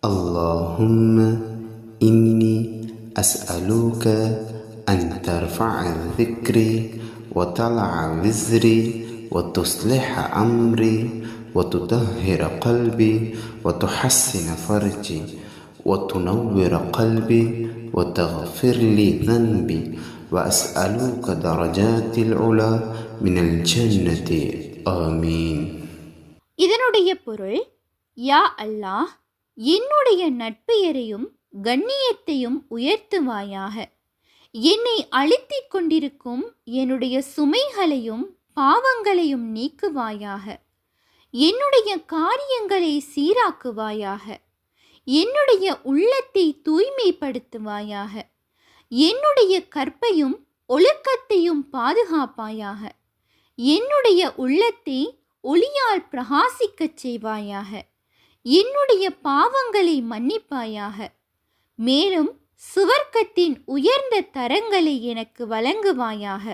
اللهم إني أسألك أن ترفع ذكري وتلع وزري وتصلح أمري وتطهر قلبي وتحسن فرجي وتنور قلبي وتغفر لي ذنبي وأسألك درجات العلا من الجنة آمين. இதனுடைய பொருள், யா அல்லாஹ், என்னுடைய நட்பெயரையும் கண்ணியத்தையும் உயர்த்துவாயாக. என்னை அழுத்திக் கொண்டிருக்கும் என்னுடைய சுமைகளையும் பாவங்களையும் நீக்குவாயாக. என்னுடைய காரியங்களை சீராக்குவாயாக. என்னுடைய உள்ளத்தை தூய்மைப்படுத்துவாயாக. என்னுடைய கற்பையும் ஒழுக்கத்தையும் பாதுகாப்பாயாக. என்னுடைய உள்ளத்தை ஒளியால் பிரகாசிக்கச் செய்வாயாக. என்னுடைய பாவங்களை மன்னிப்பாயாக. மேலும் சுவர்க்கத்தின் உயர்ந்த தரங்களை எனக்கு வழங்குவாயாக.